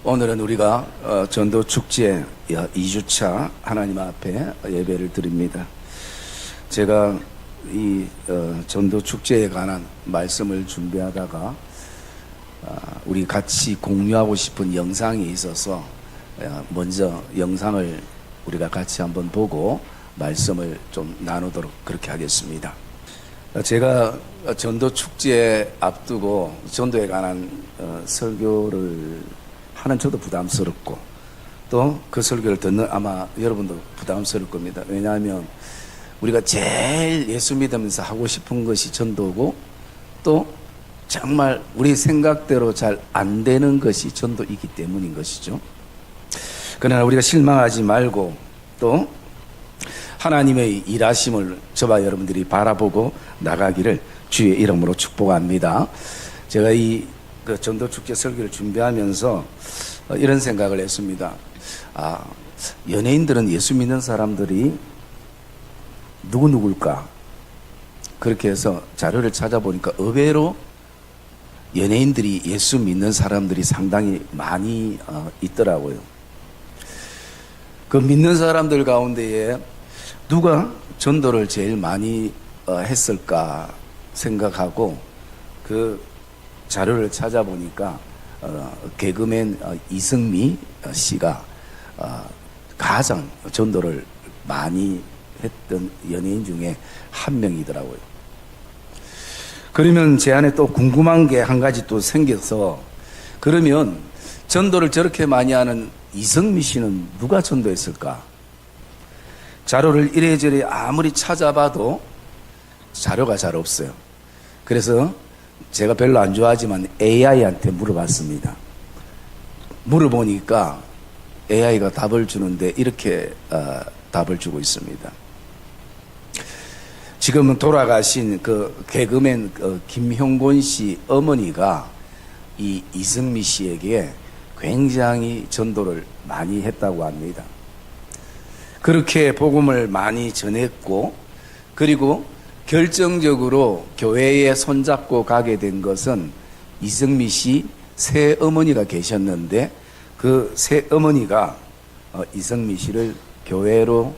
오늘은 우리가 전도 축제 2주차 하나님 앞에 예배를 드립니다. 제가 이 전도 축제에 관한 말씀을 준비하다가 우리 같이 공유하고 싶은 영상이 있어서 먼저 영상을 우리가 같이 한번 보고 말씀을 좀 나누도록 그렇게 하겠습니다. 제가 전도 축제 앞두고 전도에 관한 설교를 하는 저도 부담스럽고 또 그 설교를 듣는 아마 여러분도 부담스러울 겁니다. 왜냐하면 우리가 제일 예수 믿으면서 하고 싶은 것이 전도고 또 정말 우리 생각대로 잘 안 되는 것이 전도이기 때문인 것이죠. 그러나 우리가 실망하지 말고 또 하나님의 일하심을 저와 여러분들이 바라보고 나가기를 주의 이름으로 축복합니다. 제가 이 전도 축제 설교를 준비하면서 이런 생각을 했습니다. 연예인들은 예수 믿는 사람들이 누굴까? 그렇게 해서 자료를 찾아보니까 의외로 연예인들이 예수 믿는 사람들이 상당히 많이 있더라고요. 그 믿는 사람들 가운데에 누가 전도를 제일 많이 했을까 생각하고 그 자료를 찾아보니까 개그맨 이승미 씨가 가장 전도를 많이 했던 연예인 중에 한 명이더라고요. 그러면 제 안에 또 궁금한 게 한 가지 또 생겨서, 그러면 전도를 저렇게 많이 하는 이승미 씨는 누가 전도했을까? 자료를 이래저래 아무리 찾아봐도 자료가 잘 없어요. 그래서 제가 별로 안 좋아하지만 AI한테 물어봤습니다. 물어보니까 AI가 답을 주는데 이렇게 답을 주고 있습니다. 지금은 돌아가신 그 개그맨 김형곤 씨 어머니가 이 이승미 씨에게 굉장히 전도를 많이 했다고 합니다. 그렇게 복음을 많이 전했고, 그리고 결정적으로 교회에 손잡고 가게 된 것은 이승미 씨 새어머니가 계셨는데, 그 새어머니가 이승미 씨를 교회로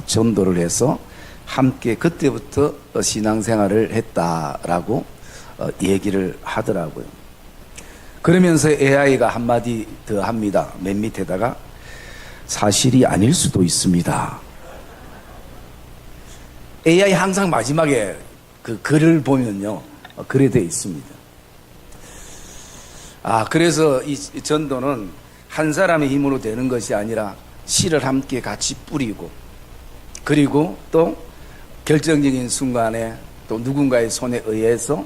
전도를 해서 함께 그때부터 신앙생활을 했다라고 얘기를 하더라고요. 그러면서 AI가 한마디 더 합니다. 맨 밑에다가 사실이 아닐 수도 있습니다. AI 항상 마지막에 그 글을 보면요, 그래 되어 있습니다. 그래서 이 전도는 한 사람의 힘으로 되는 것이 아니라 씨를 함께 같이 뿌리고, 그리고 또 결정적인 순간에 또 누군가의 손에 의해서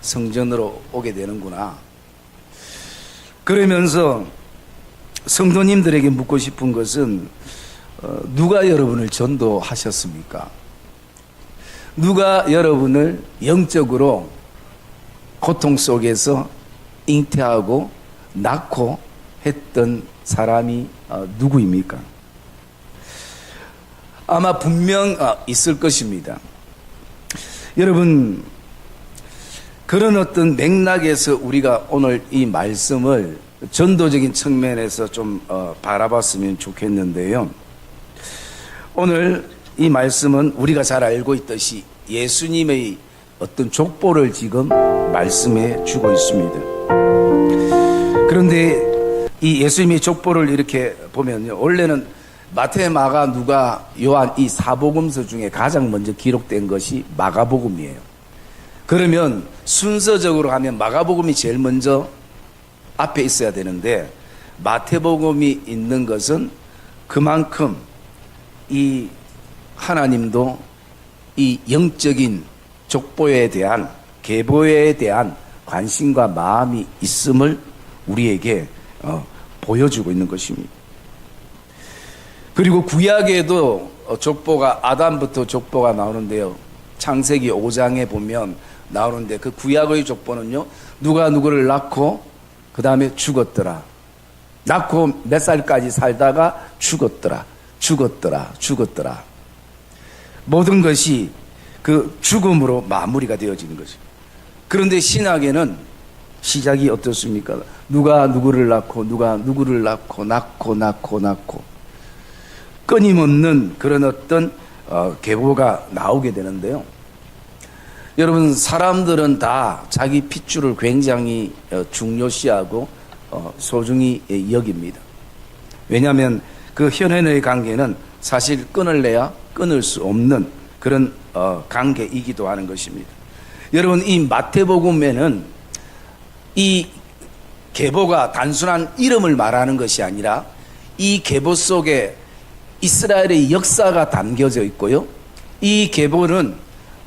성전으로 오게 되는구나. 그러면서 성도님들에게 묻고 싶은 것은 누가 여러분을 전도하셨습니까? 누가 여러분을 영적으로 고통 속에서 잉태하고 낳고 했던 사람이 누구입니까? 아마 분명 있을 것입니다. 여러분, 그런 어떤 맥락에서 우리가 오늘 이 말씀을 전도적인 측면에서 좀 바라봤으면 좋겠는데요. 오늘 이 말씀은 우리가 잘 알고 있듯이 예수님의 어떤 족보를 지금 말씀해 주고 있습니다. 그런데 이 예수님의 족보를 이렇게 보면요, 원래는 마태, 마가, 누가, 요한 이 사복음서 중에 가장 먼저 기록된 것이 마가복음이에요. 그러면 순서적으로 하면 마가복음이 제일 먼저 앞에 있어야 되는데, 마태복음이 있는 것은 그만큼 이 하나님도 이 영적인 족보에 대한, 계보에 대한 관심과 마음이 있음을 우리에게 보여주고 있는 것입니다. 그리고 구약에도 족보가, 아담부터 족보가 나오는데요, 창세기 5장에 보면 나오는데, 그 구약의 족보는요, 누가 누구를 낳고 그 다음에 죽었더라, 낳고 몇 살까지 살다가 죽었더라, 모든 것이 그 죽음으로 마무리가 되어지는 거죠. 그런데 신학에는 시작이 어떻습니까? 누가 누구를 낳고 누가 누구를 낳고 끊임없는 그런 어떤 계보가 나오게 되는데요. 여러분, 사람들은 다 자기 핏줄을 굉장히 중요시하고 소중히 여깁니다. 왜냐하면 그 혈연의 관계는 사실 끊을래야 끊을 수 없는 그런 관계이기도 하는 것입니다. 여러분, 이 마태복음에는 이 계보가 단순한 이름을 말하는 것이 아니라 이 계보 속에 이스라엘의 역사가 담겨져 있고요. 이 계보는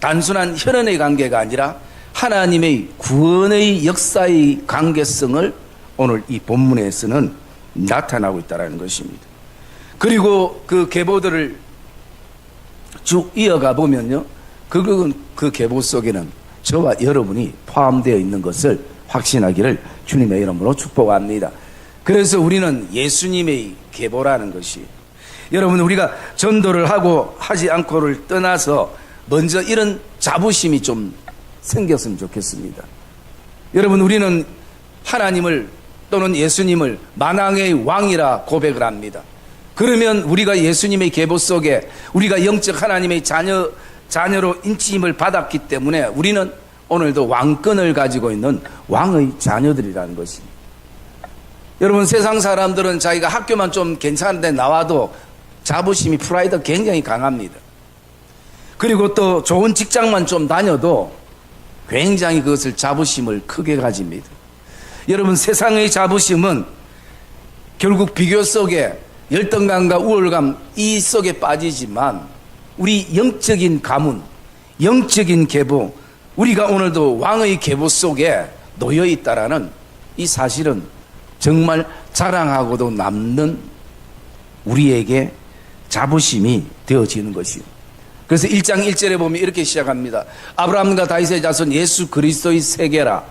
단순한 혈연의 관계가 아니라 하나님의 구원의 역사의 관계성을 오늘 이 본문에서는 나타나고 있다는 것입니다. 그리고 그 계보들을 쭉 이어가 보면요, 그 계보 속에는 저와 여러분이 포함되어 있는 것을 확신하기를 주님의 이름으로 축복합니다. 그래서 우리는 예수님의 계보라는 것이, 여러분, 우리가 전도를 하고 하지 않고를 떠나서 먼저 이런 자부심이 좀 생겼으면 좋겠습니다. 여러분, 우리는 하나님을 또는 예수님을 만왕의 왕이라 고백을 합니다. 그러면 우리가 예수님의 계보 속에 우리가 영적 하나님의 자녀로 인치임을 받았기 때문에 우리는 오늘도 왕권을 가지고 있는 왕의 자녀들이라는 것입니다. 여러분, 세상 사람들은 자기가 학교만 좀 괜찮은데 나와도 자부심이, 프라이드가 굉장히 강합니다. 그리고 또 좋은 직장만 좀 다녀도 굉장히 그것을 자부심을 크게 가집니다. 여러분, 세상의 자부심은 결국 비교 속에 열등감과 우월감 이 속에 빠지지만 우리 영적인 가문, 영적인 계보, 우리가 오늘도 왕의 계보 속에 놓여 있다라는 이 사실은 정말 자랑하고도 남는 우리에게 자부심이 되어지는 것이에요. 그래서 1장 1절에 보면 이렇게 시작합니다. 아브라함과 다윗의 자손 예수 그리스도의 세계라,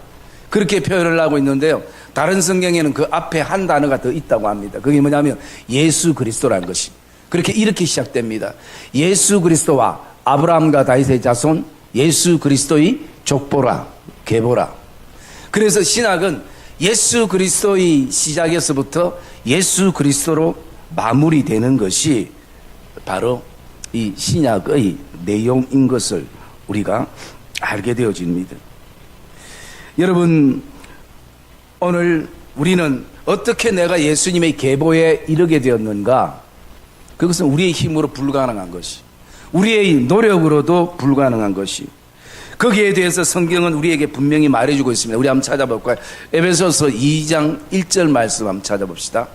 그렇게 표현을 하고 있는데요, 다른 성경에는 그 앞에 한 단어가 더 있다고 합니다. 그게 뭐냐면 예수 그리스도라는 것이, 그렇게 이렇게 시작됩니다. 예수 그리스도와 아브라함과 다윗의 자손 예수 그리스도의 족보라, 계보라. 그래서 신학은 예수 그리스도의 시작에서부터 예수 그리스도로 마무리되는 것이 바로 이 신약의 내용인 것을 우리가 알게 되어집니다. 여러분, 오늘 우리는 어떻게 내가 예수님의 계보에 이르게 되었는가? 그것은 우리의 힘으로 불가능한 것이, 우리의 노력으로도 불가능한 것이, 거기에 대해서 성경은 우리에게 분명히 말해주고 있습니다. 우리 한번 찾아볼까요? 에베소서 2장 1절 말씀 한번 찾아봅시다.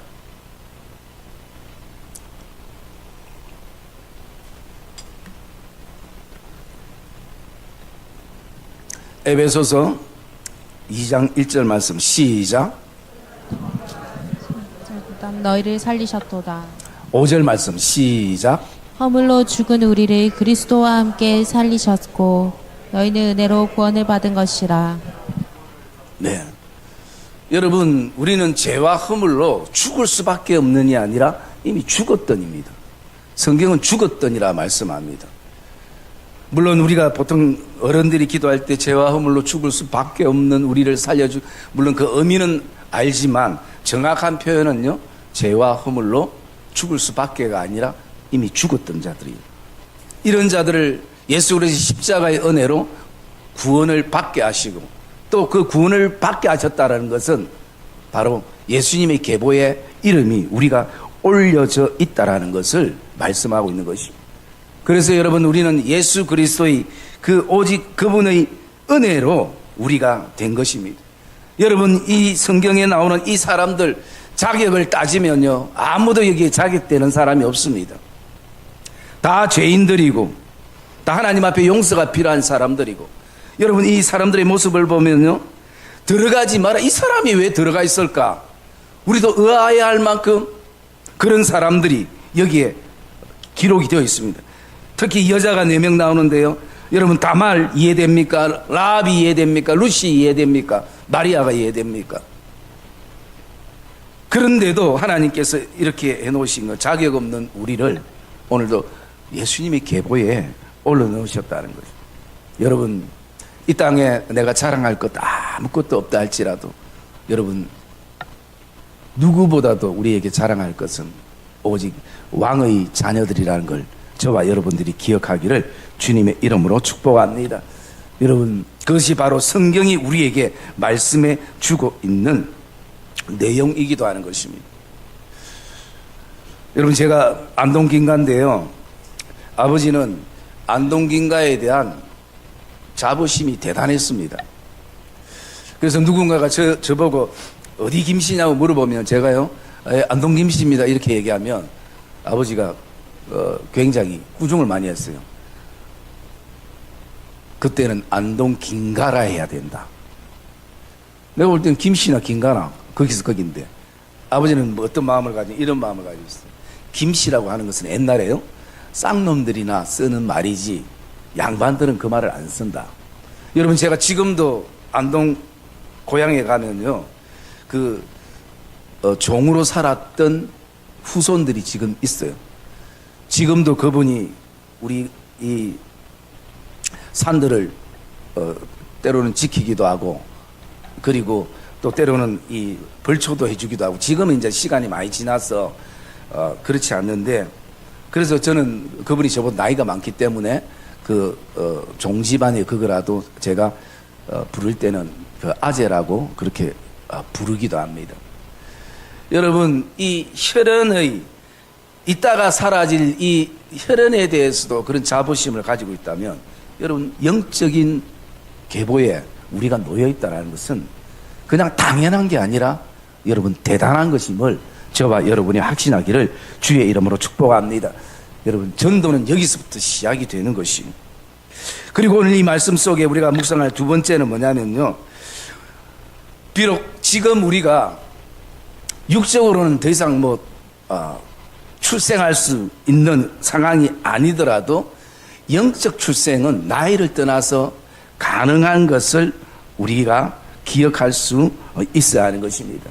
에베소서 2장 1절 말씀 시작. 너희를 살리셨도다. 5절 말씀 시작. 허물로 죽은 우리를 그리스도와 함께 살리셨고 너희는 은혜로 구원을 받은 것이라. 네, 여러분, 우리는 죄와 허물로 죽을 수밖에 없는이 아니라 이미 죽었던입니다. 성경은 죽었던이라 말씀합니다. 물론 우리가 보통 어른들이 기도할 때 죄와 허물로 죽을 수밖에 없는 우리를 물론 그 의미는 알지만 정확한 표현은요, 죄와 허물로 죽을 수밖에가 아니라 이미 죽었던 자들이에요. 이런 자들을 예수 그리스도의 십자가의 은혜로 구원을 받게 하시고, 또 그 구원을 받게 하셨다는 것은 바로 예수님의 계보의 이름이 우리가 올려져 있다라는 것을 말씀하고 있는 것입니다. 그래서 여러분, 우리는 예수 그리스도의 그 오직 그분의 은혜로 우리가 된 것입니다. 여러분, 이 성경에 나오는 이 사람들 자격을 따지면요, 아무도 여기에 자격되는 사람이 없습니다. 다 죄인들이고 다 하나님 앞에 용서가 필요한 사람들이고, 여러분, 이 사람들의 모습을 보면요, 들어가지 마라, 이 사람이 왜 들어가 있을까? 우리도 의아해야 할 만큼 그런 사람들이 여기에 기록이 되어 있습니다. 특히 여자가 4명 나오는데요, 여러분, 다말 이해됩니까? 라합이 이해됩니까? 루시 이해됩니까? 마리아가 이해됩니까? 그런데도 하나님께서 이렇게 해놓으신 것, 자격 없는 우리를 오늘도 예수님의 계보에 올려놓으셨다는 거죠. 여러분, 이 땅에 내가 자랑할 것 아무것도 없다 할지라도 여러분 누구보다도 우리에게 자랑할 것은 오직 왕의 자녀들이라는 걸 저와 여러분들이 기억하기를 주님의 이름으로 축복합니다. 여러분, 그것이 바로 성경이 우리에게 말씀해 주고 있는 내용이기도 하는 것입니다. 여러분, 제가 안동김가인데요, 아버지는 안동김가에 대한 자부심이 대단했습니다. 그래서 누군가가 저보고 어디 김씨냐고 물어보면 제가요, 안동김씨입니다 이렇게 얘기하면 아버지가 굉장히 꾸중을 많이 했어요. 그때는 안동김가라 해야 된다. 내가 볼 때는 김씨나 김가나 거기서 거긴데 아버지는 뭐 어떤 마음을 가지고 이런 마음을 가지고 있어요. 김씨라고 하는 것은 옛날에요, 쌍놈들이나 쓰는 말이지 양반들은 그 말을 안 쓴다. 여러분, 제가 지금도 안동 고향에 가면요, 종으로 살았던 후손들이 지금 있어요. 지금도 그분이 우리 이 산들을 때로는 지키기도 하고, 그리고 또 때로는 이 벌초도 해주기도 하고, 지금은 이제 시간이 많이 지나서 그렇지 않는데, 그래서 저는 그분이 저보다 나이가 많기 때문에 종집안의 그거라도 제가 부를 때는 그 아재라고 그렇게 부르기도 합니다. 여러분, 이 혈연의 이따가 사라질 이 혈연에 대해서도 그런 자부심을 가지고 있다면, 여러분, 영적인 계보에 우리가 놓여 있다는 것은 그냥 당연한 게 아니라 여러분 대단한 것임을 저와 여러분이 확신하기를 주의 이름으로 축복합니다. 여러분, 전도는 여기서부터 시작이 되는 것이. 그리고 오늘 이 말씀 속에 우리가 묵상할 두 번째는 뭐냐면요, 비록 지금 우리가 육적으로는 더 이상 출생할 수 있는 상황이 아니더라도 영적 출생은 나이를 떠나서 가능한 것을 우리가 기억할 수 있어야 하는 것입니다.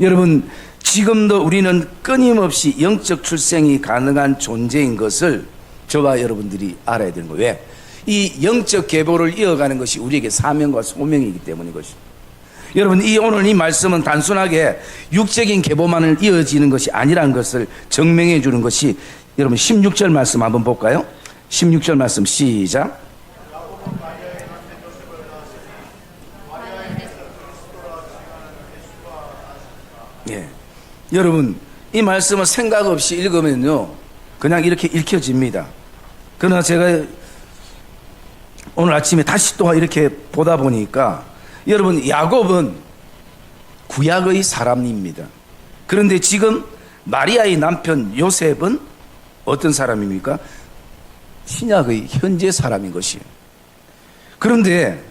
여러분, 지금도 우리는 끊임없이 영적 출생이 가능한 존재인 것을 저와 여러분들이 알아야 되는 거예요. 왜? 이 영적 계보를 이어가는 것이 우리에게 사명과 소명이기 때문인 것입니다. 여러분, 오늘 이 말씀은 단순하게 육적인 계보만을 이어지는 것이 아니라는 것을 증명해 주는 것이, 여러분 16절 말씀 한번 볼까요? 16절 말씀 시작. 예. 여러분, 이 말씀을 생각 없이 읽으면요, 그냥 이렇게 읽혀집니다. 그러나 제가 오늘 아침에 다시 또 이렇게 보다 보니까, 여러분, 야곱은 구약의 사람입니다. 그런데 지금 마리아의 남편 요셉은 어떤 사람입니까? 신약의 현재 사람인 것이에요. 그런데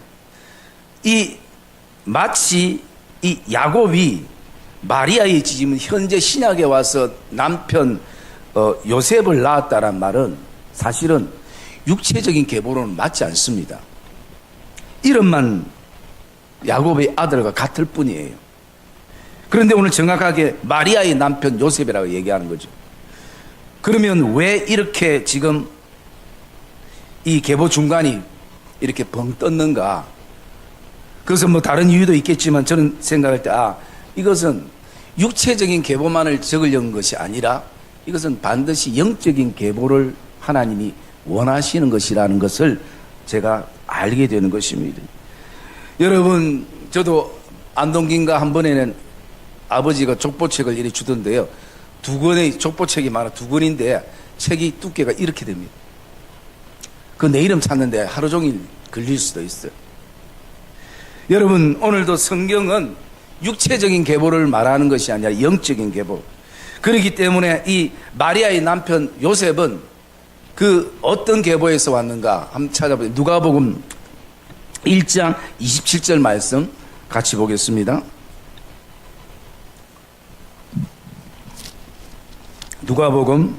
마치 이 야곱이 마리아의 지금 현재 신약에 와서 남편 요셉을 낳았다란 말은 사실은 육체적인 계보로는 맞지 않습니다. 이름만 야곱의 아들과 같을 뿐이에요. 그런데 오늘 정확하게 마리아의 남편 요셉이라고 얘기하는 거죠. 그러면 왜 이렇게 지금 이 계보 중간이 이렇게 벙 떴는가? 그것은 다른 이유도 있겠지만 저는 생각할 때 이것은 육체적인 계보만을 적으려는 것이 아니라 이것은 반드시 영적인 계보를 하나님이 원하시는 것이라는 것을 제가 알게 되는 것입니다. 여러분, 저도 안동김가 한 번에는 아버지가 족보책을 이렇게 주던데요, 2권의 족보책이 많아. 2권인데 책이 두께가 이렇게 됩니다. 그 내 이름 찾는데 하루 종일 걸릴 수도 있어요. 여러분, 오늘도 성경은 육체적인 계보를 말하는 것이 아니라 영적인 계보. 그렇기 때문에 이 마리아의 남편 요셉은 그 어떤 계보에서 왔는가 한번 찾아보세요. 누가복음 1장 27절 말씀 같이 보겠습니다. 누가복음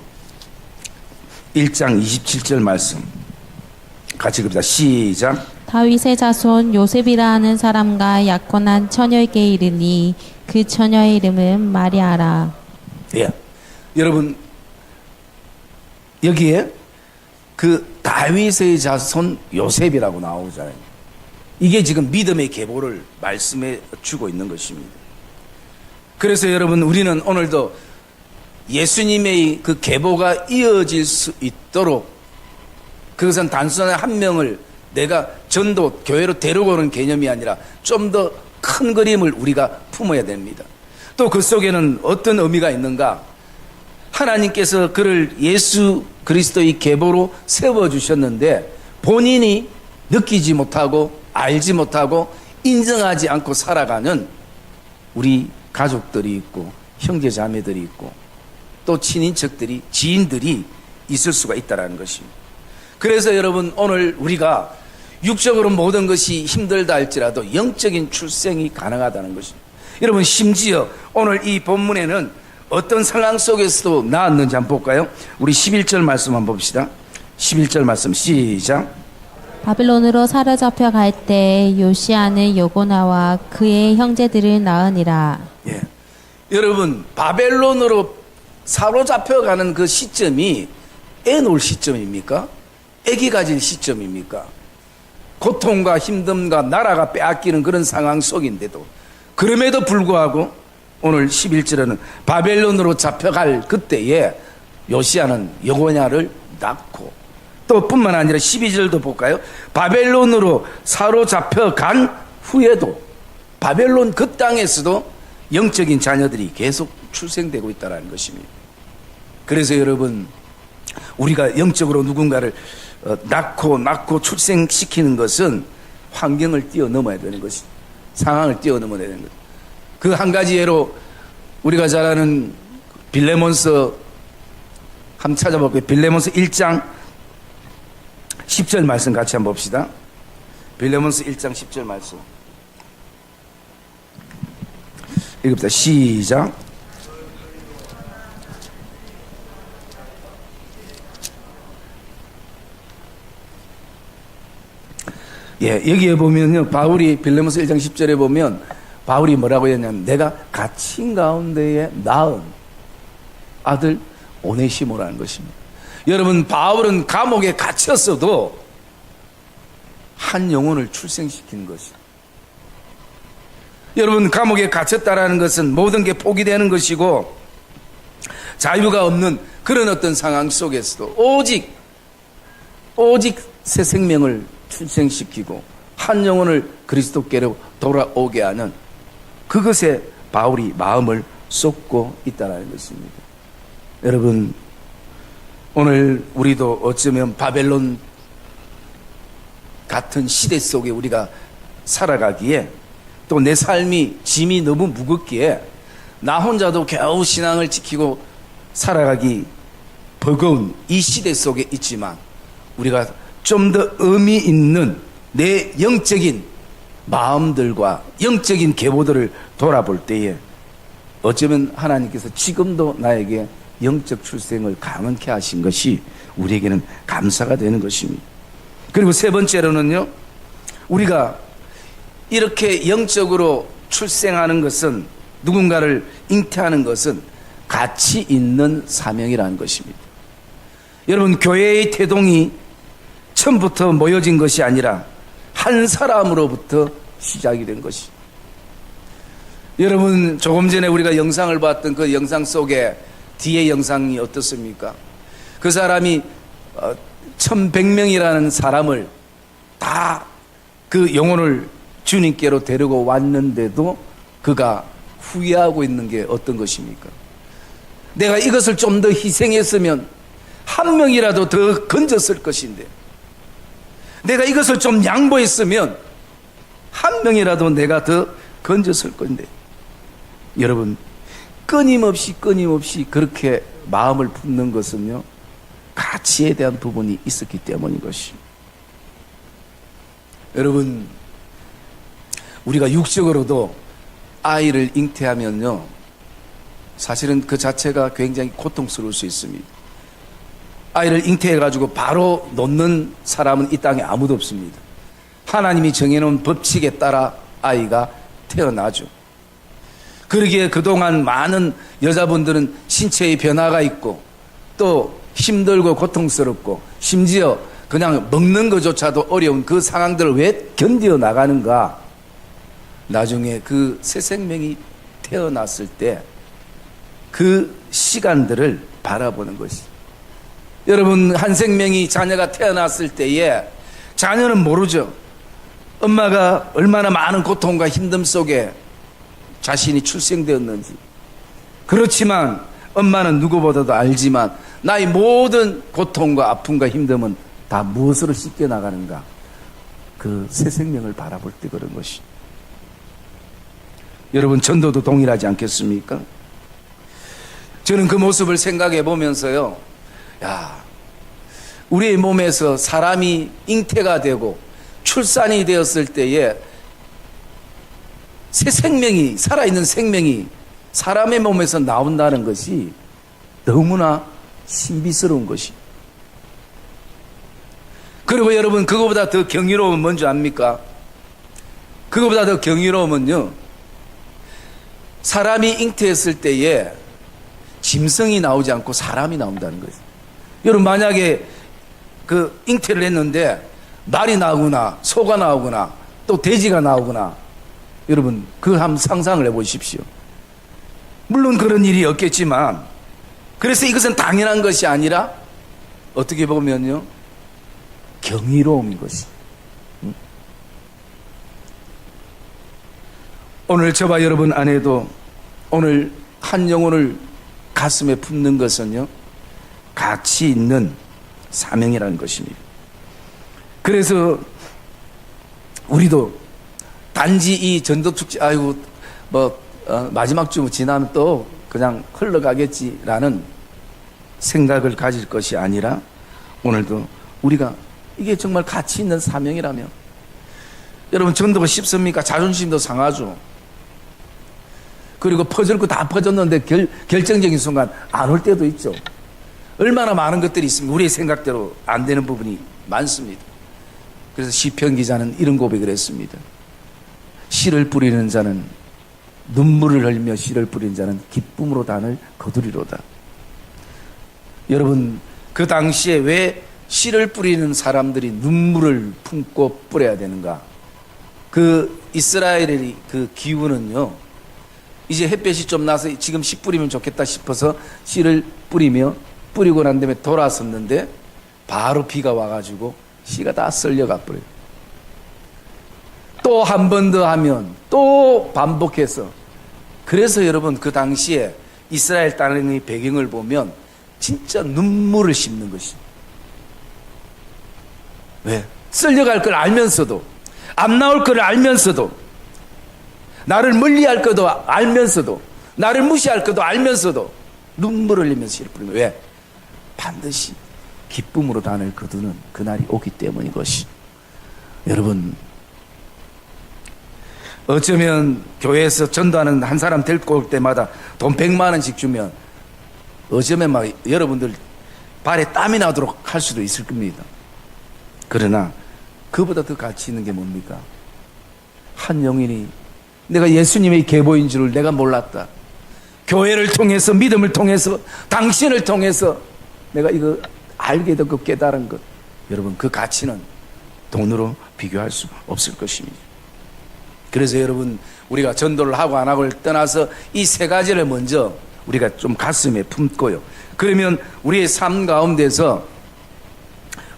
1장 27절 말씀 같이 봅니다. 시작. 다윗의 자손 요셉이라 하는 사람과 약혼한 처녀에게 이르니 그 처녀의 이름은 마리아라. 예. 여러분, 여기에 그 다윗의 자손 요셉이라고 나오잖아요. 이게 지금 믿음의 계보를 말씀해 주고 있는 것입니다. 그래서 여러분, 우리는 오늘도 예수님의 그 계보가 이어질 수 있도록, 그것은 단순한 한 명을 내가 전도 교회로 데리고 오는 개념이 아니라 좀 더 큰 그림을 우리가 품어야 됩니다. 또 그 속에는 어떤 의미가 있는가? 하나님께서 그를 예수 그리스도의 계보로 세워주셨는데 본인이 느끼지 못하고 알지 못하고 인정하지 않고 살아가는 우리 가족들이 있고 형제 자매들이 있고 또 친인척들이, 지인들이 있을 수가 있다는 것입니다. 그래서 여러분, 오늘 우리가 육적으로 모든 것이 힘들다 할지라도 영적인 출생이 가능하다는 것입니다. 여러분, 심지어 오늘 이 본문에는 어떤 상황 속에서도 나왔는지 한번 볼까요? 우리 11절 말씀 한번 봅시다. 11절 말씀 시작. 바벨론으로 사로잡혀 갈 때 요시아는 여고나와 그의 형제들을 낳으니라. 예. 여러분, 바벨론으로 사로잡혀가는 그 시점이 애 놓을 시점입니까? 애기 가진 시점입니까? 고통과 힘듦과 나라가 빼앗기는 그런 상황 속인데도, 그럼에도 불구하고 오늘 11절에는 바벨론으로 잡혀갈 그때에 요시아는 여고냐를 낳고, 또 뿐만 아니라 12절도 볼까요? 바벨론으로 사로잡혀간 후에도 바벨론 그 땅에서도 영적인 자녀들이 계속 출생되고 있다는 것입니다. 그래서 여러분, 우리가 영적으로 누군가를 낳고 출생시키는 것은 환경을 뛰어넘어야 되는 것이, 상황을 뛰어넘어야 되는 것. 그 한 가지 예로 우리가 잘 아는 빌레몬서 한번 찾아볼게요. 빌레몬서 1장 10절 말씀 같이 한번 봅시다. 빌레몬서 1장 10절 말씀 읽읍시다. 시작. 예, 여기에 보면요, 바울이 빌레몬서 1장 10절에 보면 바울이 뭐라고 했냐면, 내가 갇힌 가운데에 낳은 아들 오네시모라는 것입니다. 여러분, 바울은 감옥에 갇혔어도 한 영혼을 출생시키는 것이죠. 여러분, 감옥에 갇혔다라는 것은 모든 게 포기되는 것이고 자유가 없는 그런 어떤 상황 속에서도 오직 새 생명을 출생시키고 한 영혼을 그리스도께로 돌아오게 하는 그것에 바울이 마음을 쏟고 있다는 것입니다. 여러분, 오늘 우리도 어쩌면 바벨론 같은 시대 속에 우리가 살아가기에, 또 내 삶이 짐이 너무 무겁기에 나 혼자도 겨우 신앙을 지키고 살아가기 버거운 이 시대 속에 있지만, 우리가 좀 더 의미 있는 내 영적인 마음들과 영적인 계보들을 돌아볼 때에 어쩌면 하나님께서 지금도 나에게 영적 출생을 강하게 하신 것이 우리에게는 감사가 되는 것입니다. 그리고 세 번째로는요, 우리가 이렇게 영적으로 출생하는 것은, 누군가를 잉태하는 것은 가치 있는 사명이라는 것입니다. 여러분, 교회의 태동이 처음부터 모여진 것이 아니라 한 사람으로부터 시작이 된 것이. 여러분, 조금 전에 우리가 영상을 봤던 그 영상 속에 뒤에 영상이 어떻습니까? 그 사람이 1100명이라는 사람을 다 그 영혼을 주님께로 데리고 왔는데도 그가 후회하고 있는 게 어떤 것입니까? 내가 이것을 좀 더 희생했으면 한 명이라도 더 건졌을 것인데, 내가 이것을 좀 양보했으면 한 명이라도 내가 더 건졌을 건데, 여러분, 끊임없이 그렇게 마음을 품는 것은요, 가치에 대한 부분이 있었기 때문인 것입니다. 여러분, 우리가 육적으로도 아이를 잉태하면요, 사실은 그 자체가 굉장히 고통스러울 수 있습니다. 아이를 잉태해가지고 바로 놓는 사람은 이 땅에 아무도 없습니다. 하나님이 정해놓은 법칙에 따라 아이가 태어나죠. 그러기에 그동안 많은 여자분들은 신체의 변화가 있고 또 힘들고 고통스럽고 심지어 그냥 먹는 것조차도 어려운 그 상황들을 왜 견디어 나가는가? 나중에 그 새 생명이 태어났을 때 그 시간들을 바라보는 것이. 여러분, 한 생명이 자녀가 태어났을 때에 자녀는 모르죠. 엄마가 얼마나 많은 고통과 힘듦 속에 자신이 출생되었는지. 그렇지만 엄마는 누구보다도 알지만 나의 모든 고통과 아픔과 힘듦은 다 무엇으로 씻겨 나가는가? 그 새 생명을 바라볼 때 그런 것이. 여러분, 전도도 동일하지 않겠습니까? 저는 그 모습을 생각해 보면서요, 야, 우리의 몸에서 사람이 잉태가 되고 출산이 되었을 때에 새 생명이, 살아있는 생명이 사람의 몸에서 나온다는 것이 너무나 신비스러운 것이. 그리고 여러분, 그거보다 더 경이로운 뭔지 압니까? 그거보다 더 경이로우면요, 사람이 잉태했을 때에 짐승이 나오지 않고 사람이 나온다는 거예요. 여러분, 만약에 그 잉태를 했는데 말이 나오거나 소가 나오거나 또 돼지가 나오거나, 여러분, 그 한번 상상을 해보십시오. 물론 그런 일이 없겠지만, 그래서 이것은 당연한 것이 아니라 어떻게 보면요, 경이로움인 것이. 오늘 저와 여러분 안에도 오늘 한 영혼을 가슴에 품는 것은요, 가치 있는 사명이라는 것입니다. 그래서 우리도 단지 이 전도축제, 아이고 마지막 주 지나면 또 그냥 흘러가겠지라는 생각을 가질 것이 아니라, 오늘도 우리가 이게 정말 가치 있는 사명이라면, 여러분, 전도가 쉽습니까? 자존심도 상하죠. 그리고 퍼질 거 다 퍼졌는데 결정적인 순간 안 올 때도 있죠. 얼마나 많은 것들이 있습니다. 우리의 생각대로 안 되는 부분이 많습니다. 그래서 시편 기자는 이런 고백을 했습니다. 씨를 뿌리는 자는 눈물을 흘리며 씨를 뿌리는 자는 기쁨으로 단을 거두리로다. 여러분, 그 당시에 왜 씨를 뿌리는 사람들이 눈물을 품고 뿌려야 되는가? 그 이스라엘의 그 기후는요, 이제 햇볕이 좀 나서 지금 씨 뿌리면 좋겠다 싶어서 씨를 뿌리고 난 다음에 돌아섰는데 바로 비가 와가지고 씨가 다 썰려가 버려요. 또 한 번 더 하면 또 반복해서. 그래서 여러분, 그 당시에 이스라엘 땅의 배경을 보면 진짜 눈물을 씹는 것이. 왜? 썰려갈 걸 알면서도, 안 나올 걸 알면서도, 나를 멀리할 것도 알면서도, 나를 무시할 것도 알면서도 눈물을 흘리면서 씨를 뿌리면, 왜? 반드시 기쁨으로 단을 거두는 그날이 오기 때문인 것이. 여러분, 어쩌면 교회에서 전도하는 한 사람 데리고 올 때마다 돈 100만 원씩 주면 어쩌면 막 여러분들 발에 땀이 나도록 할 수도 있을 겁니다. 그러나 그보다 더 가치 있는 게 뭡니까? 한 영혼이 내가 예수님의 계보인 줄을 내가 몰랐다. 교회를 통해서, 믿음을 통해서, 당신을 통해서 내가 이거 알게 되고 깨달은 것, 여러분, 그 가치는 돈으로 비교할 수 없을 것입니다. 그래서 여러분, 우리가 전도를 하고 안 하고를 떠나서 이 세 가지를 먼저 우리가 좀 가슴에 품고요. 그러면 우리의 삶 가운데서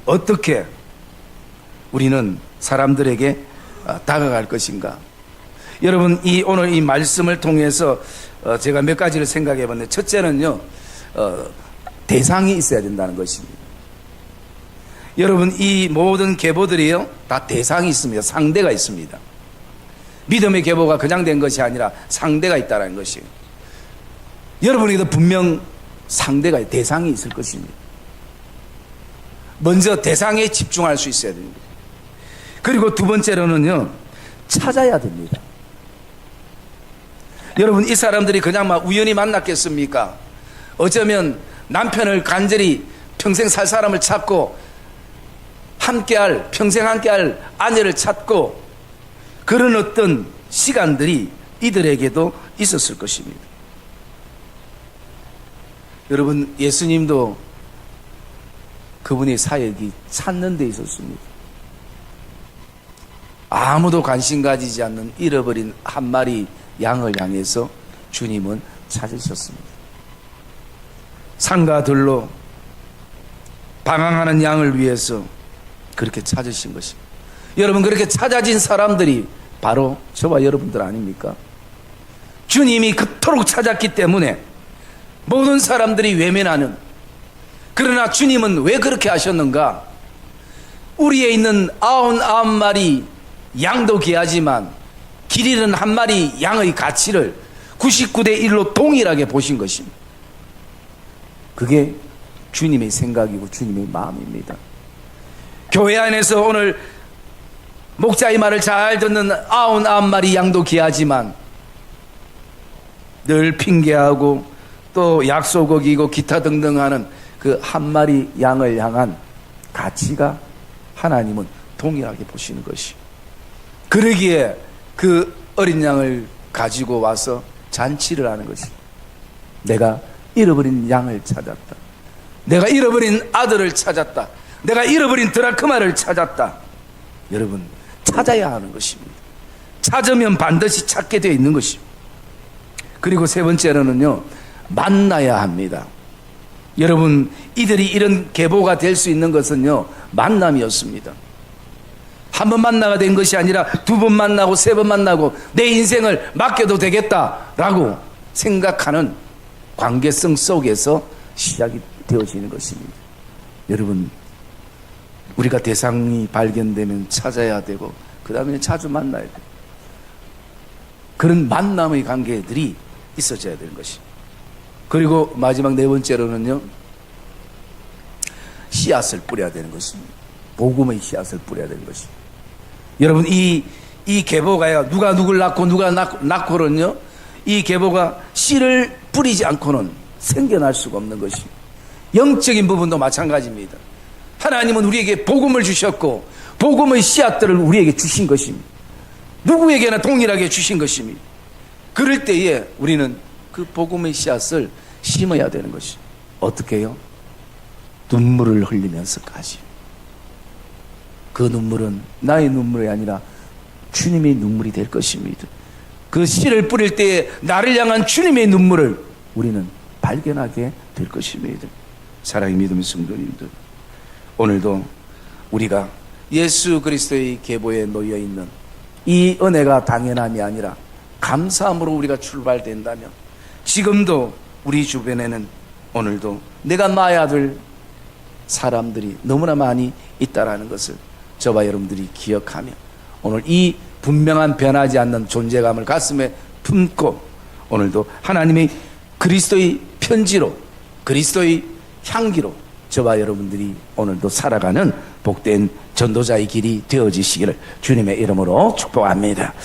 어떻게 우리는 사람들에게 다가갈 것인가? 여러분, 오늘 이 말씀을 통해서 제가 몇 가지를 생각해 봤는데, 첫째는요, 대상이 있어야 된다는 것입니다. 여러분, 이 모든 계보들이요, 다 대상이 있습니다. 상대가 있습니다. 믿음의 계보가 그냥 된 것이 아니라 상대가 있다는 것이에요. 여러분에게도 분명 상대가, 대상이 있을 것입니다. 먼저 대상에 집중할 수 있어야 됩니다. 그리고 두 번째로는요, 찾아야 됩니다. 여러분, 이 사람들이 그냥 막 우연히 만났겠습니까? 어쩌면 남편을 간절히 평생 살 사람을 찾고 평생 함께할 아내를 찾고 그런 어떤 시간들이 이들에게도 있었을 것입니다. 여러분, 예수님도 그분의 사역이 찾는 데 있었습니다. 아무도 관심 가지지 않는 잃어버린 한 마리 양을 향해서 주님은 찾으셨습니다. 산과 들로 방황하는 양을 위해서 그렇게 찾으신 것입니다. 여러분, 그렇게 찾아진 사람들이 바로 저와 여러분들 아닙니까? 주님이 그토록 찾았기 때문에 모든 사람들이 외면하는, 그러나 주님은 왜 그렇게 하셨는가? 우리에 있는 99마리 양도 귀하지만 길 잃은 한 마리 양의 가치를 99대 1로 동일하게 보신 것입니다. 그게 주님의 생각이고 주님의 마음입니다. 교회 안에서 오늘 목자의 말을 잘 듣는 99마리 양도 귀하지만 늘 핑계하고 또 약속 어기고 기타 등등 하는 그 한 마리 양을 향한 가치가 하나님은 동일하게 보시는 것이. 그러기에 그 어린 양을 가지고 와서 잔치를 하는 것이. 내가 잃어버린 양을 찾았다. 내가 잃어버린 아들을 찾았다. 내가 잃어버린 드라크마를 찾았다. 여러분, 찾아야 하는 것입니다. 찾으면 반드시 찾게 되어 있는 것입니다. 그리고 세 번째로는요, 만나야 합니다. 여러분, 이들이 이런 계보가 될 수 있는 것은요, 만남이었습니다. 한 번 만나가 된 것이 아니라 두 번 만나고 세 번 만나고 내 인생을 맡겨도 되겠다라고 생각하는 관계성 속에서 시작이 되어지는 것입니다. 여러분, 우리가 대상이 발견되면 찾아야 되고 그 다음에 자주 만나야 돼요. 그런 만남의 관계들이 있어져야 되는 것입니다. 그리고 마지막 네 번째로는요, 씨앗을 뿌려야 되는 것입니다. 복음의 씨앗을 뿌려야 되는 것입니다. 여러분, 이 계보가요, 누가 누굴 낳고 누가 낳고는요, 이 계보가 씨를 뿌리지 않고는 생겨날 수가 없는 것입니다. 영적인 부분도 마찬가지입니다. 하나님은 우리에게 복음을 주셨고 복음의 씨앗들을 우리에게 주신 것입니다. 누구에게나 동일하게 주신 것입니다. 그럴 때에 우리는 그 복음의 씨앗을 심어야 되는 것입니다. 어떻게 해요? 눈물을 흘리면서까지. 그 눈물은 나의 눈물이 아니라 주님의 눈물이 될 것입니다. 그 씨를 뿌릴 때에 나를 향한 주님의 눈물을 우리는 발견하게 될 것입니다. 사랑의 믿음의 성도님들, 오늘도 우리가 예수 그리스도의 계보에 놓여 있는 이 은혜가 당연함이 아니라 감사함으로 우리가 출발된다면, 지금도 우리 주변에는 오늘도 내가 낳아야 될 사람들이 너무나 많이 있다라는 것을 저와 여러분들이 기억하며, 오늘 이 분명한 변하지 않는 존재감을 가슴에 품고 오늘도 하나님의 그리스도의 편지로, 그리스도의 향기로 저와 여러분들이 오늘도 살아가는 복된 전도자의 길이 되어지시기를 주님의 이름으로 축복합니다.